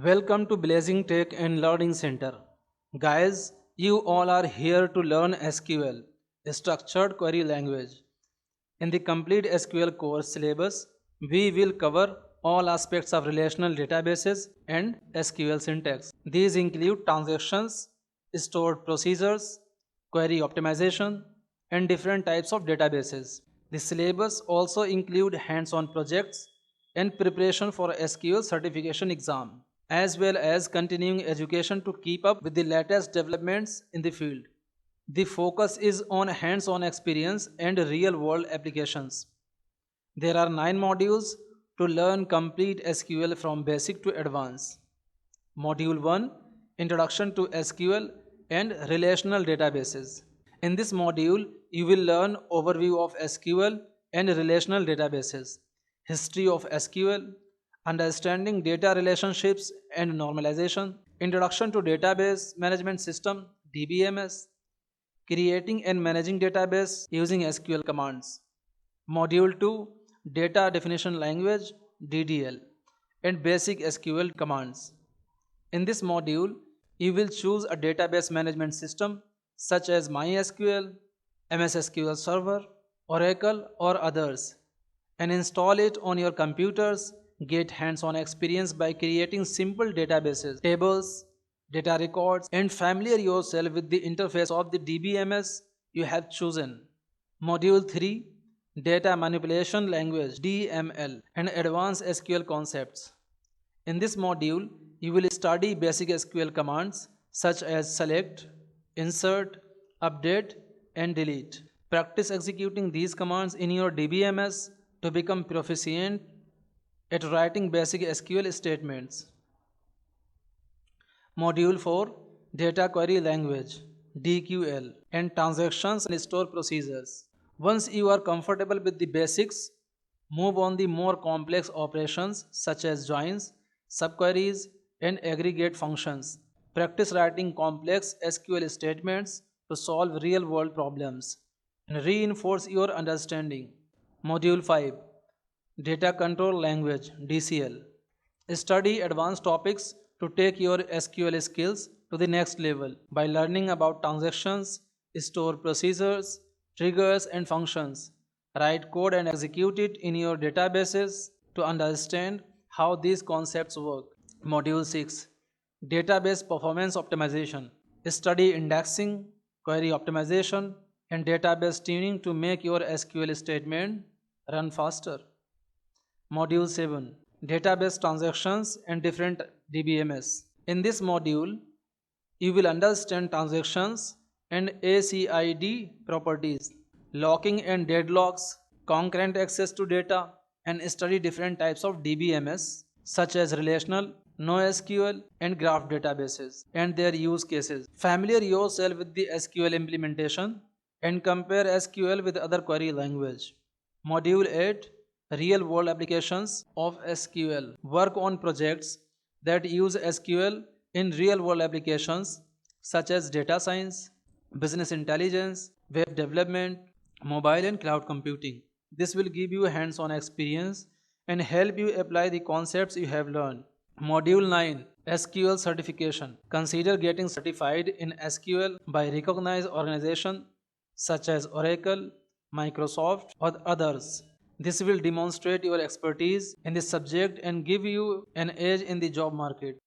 Welcome to Blazing Tech and Learning Center. Guys, you all are here to learn SQL, a structured query language. In the Complete SQL Course Syllabus, we will cover all aspects of relational databases and SQL syntax. These include transactions, stored procedures, query optimization, and different types of databases. The syllabus also include hands-on projects and preparation for SQL certification exam, as well as continuing education to keep up with the latest developments in the field. The focus is on hands-on experience and real-world applications. There are 9 modules to learn complete SQL from basic to advanced. Module 1, Introduction to SQL and Relational Databases. In this module, you will learn overview of SQL and relational databases, history of SQL, understanding data relationships and normalization, introduction to database management system DBMS, creating and managing database using SQL commands. Module 2, Data Definition Language DDL and basic SQL commands. In this module, you will choose a database management system such as MySQL, MS SQL Server, Oracle or others and install it on your computers. Get hands-on experience by creating simple databases, tables, data records and familiar yourself with the interface of the DBMS you have chosen. Module 3, Data Manipulation Language DML and Advanced SQL Concepts. In this module, you will study basic SQL commands such as select, insert, update and delete. Practice executing these commands in your DBMS to become proficient at writing basic SQL statements. Module 4, Data Query Language DQL and Transactions and Store Procedures. Once you are comfortable with the basics, move on the more complex operations such as joins, subqueries and aggregate functions. Practice writing complex SQL statements to solve real-world problems and reinforce your understanding. Module 5, Data Control Language DCL. Study advanced topics to take your SQL skills to the next level by learning about transactions, store procedures, triggers and functions. Write code and execute it in your databases to understand how these concepts work. Module 6, Database Performance Optimization. Study indexing, query optimization and database tuning to make your SQL statement run faster. Module 7, Database Transactions and Different DBMS. In this module, you will understand transactions and ACID properties, locking and deadlocks, concurrent access to data, and study different types of DBMS such as relational, NoSQL, and graph databases and their use cases. Familiar yourself with the SQL implementation and compare SQL with other query language. Module 8, Real-world applications of SQL. Work on projects that use SQL in real-world applications such as data science, business intelligence, web development, mobile and cloud computing. This will give you hands-on experience and help you apply the concepts you have learned. Module 9, SQL Certification. Consider getting certified in SQL by recognized organizations such as Oracle, Microsoft or others. This will demonstrate your expertise in this subject and give you an edge in the job market.